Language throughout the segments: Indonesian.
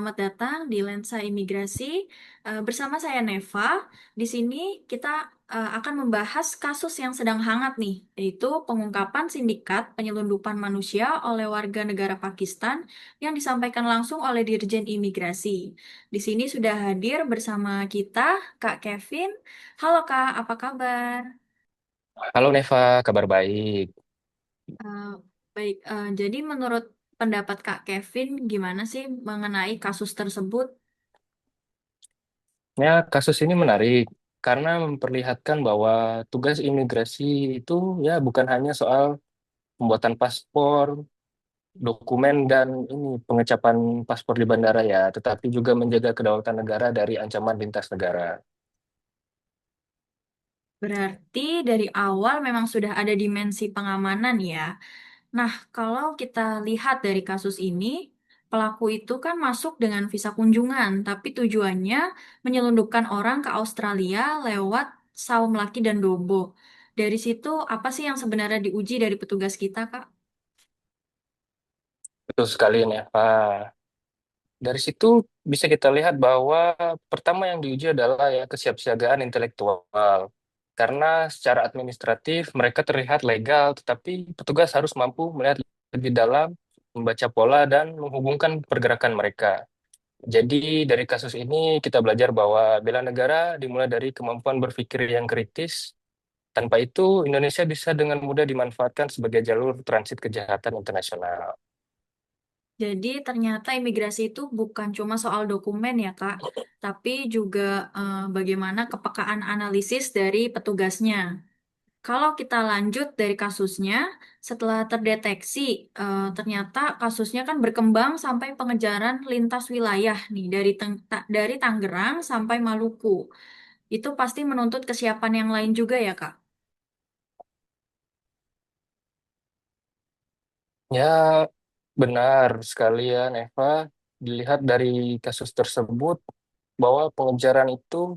selamat datang di Lensa Imigrasi. Bersama saya Neva. Di sini kita akan membahas kasus yang sedang hangat nih, yaitu pengungkapan sindikat penyelundupan manusia oleh warga negara Pakistan yang disampaikan langsung oleh Dirjen Imigrasi. Di sini sudah hadir bersama kita Kak Kevin. Halo Kak, apa kabar? Halo Neva, kabar baik. Eh, Baik, jadi menurut pendapat Kak Kevin, gimana sih mengenai kasus tersebut? Ya, kasus ini menarik karena memperlihatkan bahwa tugas imigrasi itu ya bukan hanya soal pembuatan paspor, dokumen dan ini pengecapan paspor di bandara ya, tetapi juga menjaga kedaulatan negara dari ancaman lintas negara. Berarti dari awal memang sudah ada dimensi pengamanan ya. Nah, kalau kita lihat dari kasus ini, pelaku itu kan masuk dengan visa kunjungan, tapi tujuannya menyelundupkan orang ke Australia lewat Saum Laki dan Dobo. Dari situ, apa sih yang sebenarnya diuji dari petugas kita, Kak? Betul sekali Neva. Dari situ bisa kita lihat bahwa pertama yang diuji adalah ya kesiapsiagaan intelektual. Karena secara administratif mereka terlihat legal, tetapi petugas harus mampu melihat lebih dalam, membaca pola dan menghubungkan pergerakan mereka. Jadi dari kasus ini kita belajar bahwa bela negara dimulai dari kemampuan berpikir yang kritis. Tanpa itu Indonesia bisa dengan mudah dimanfaatkan sebagai jalur transit kejahatan internasional. Jadi ternyata imigrasi itu bukan cuma soal dokumen ya, Kak, tapi juga bagaimana kepekaan analisis dari petugasnya. Kalau kita lanjut dari kasusnya, setelah terdeteksi, ternyata kasusnya kan berkembang sampai pengejaran lintas wilayah nih dari Tangerang sampai Maluku. Itu pasti menuntut kesiapan yang lain juga ya, Kak. Ya, benar sekali ya, Neva. Dilihat dari kasus tersebut, bahwa pengejaran itu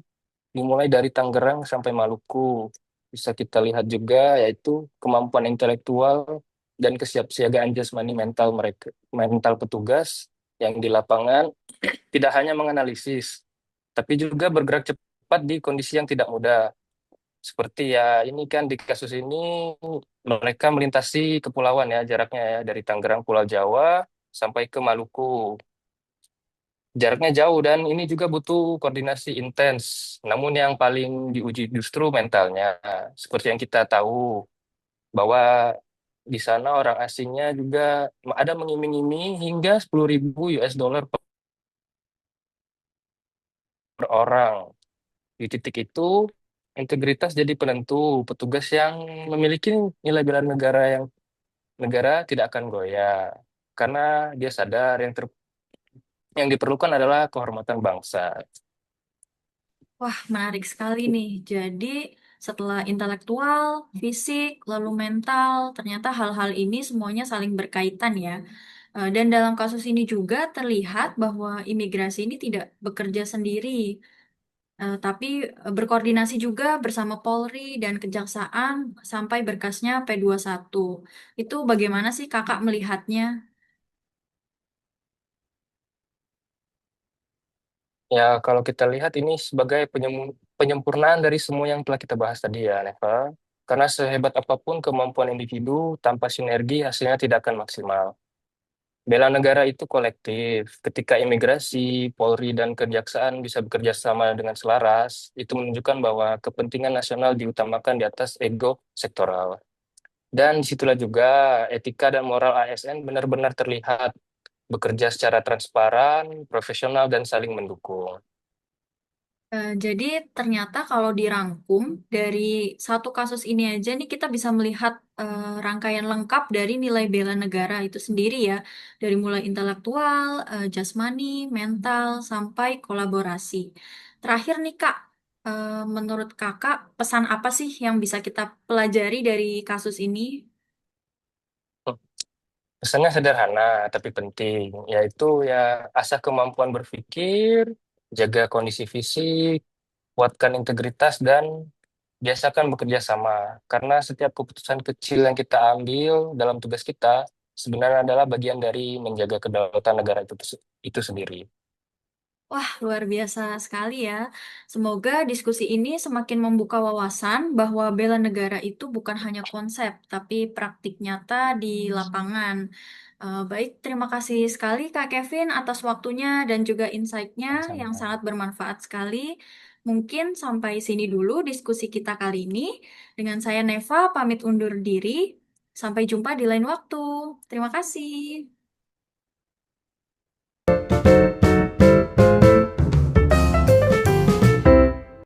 dimulai dari Tangerang sampai Maluku. Bisa kita lihat juga, yaitu kemampuan intelektual dan kesiapsiagaan jasmani mental mereka, mental petugas yang di lapangan tidak hanya menganalisis, tapi juga bergerak cepat di kondisi yang tidak mudah. Seperti ya, ini kan di kasus ini mereka melintasi kepulauan ya, jaraknya ya dari Tangerang Pulau Jawa sampai ke Maluku. Jaraknya jauh dan ini juga butuh koordinasi intens. Namun yang paling diuji justru mentalnya. Seperti yang kita tahu bahwa di sana orang asingnya juga ada mengiming-iming hingga 10.000 US dollar per orang. Di titik itu, integritas jadi penentu. Petugas yang memiliki nilai bela negara yang negara tidak akan goyah. Karena dia sadar yang diperlukan adalah kehormatan bangsa. Wah, menarik sekali nih. Jadi, setelah intelektual, fisik, lalu mental, ternyata hal-hal ini semuanya saling berkaitan ya. Dan dalam kasus ini juga terlihat bahwa imigrasi ini tidak bekerja sendiri, tapi berkoordinasi juga bersama Polri dan Kejaksaan sampai berkasnya P21. Itu bagaimana sih Kakak melihatnya? Ya, kalau kita lihat ini sebagai penyempurnaan dari semua yang telah kita bahas tadi ya, Neva. Karena sehebat apapun kemampuan individu, tanpa sinergi hasilnya tidak akan maksimal. Bela negara itu kolektif. Ketika imigrasi, Polri, dan Kejaksaan bisa bekerja sama dengan selaras, itu menunjukkan bahwa kepentingan nasional diutamakan di atas ego sektoral. Dan disitulah juga etika dan moral ASN benar-benar terlihat bekerja secara transparan, profesional, dan saling mendukung. Jadi ternyata kalau dirangkum dari satu kasus ini aja nih kita bisa melihat rangkaian lengkap dari nilai bela negara itu sendiri ya. Dari mulai intelektual, jasmani, mental, sampai kolaborasi. Terakhir nih Kak, menurut Kakak pesan apa sih yang bisa kita pelajari dari kasus ini? Pesannya sederhana tapi penting, yaitu ya asah kemampuan berpikir, jaga kondisi fisik, kuatkan integritas, dan biasakan bekerja sama. Karena setiap keputusan kecil yang kita ambil dalam tugas kita sebenarnya adalah bagian dari menjaga kedaulatan negara itu sendiri. Wah, luar biasa sekali ya. Semoga diskusi ini semakin membuka wawasan bahwa bela negara itu bukan hanya konsep, tapi praktik nyata di lapangan. Baik, terima kasih sekali Kak Kevin atas waktunya dan juga insight-nya yang Sama-sama. sangat bermanfaat sekali. Mungkin sampai sini dulu diskusi kita kali ini. Dengan saya Neva, pamit undur diri. Sampai jumpa di lain waktu. Terima kasih.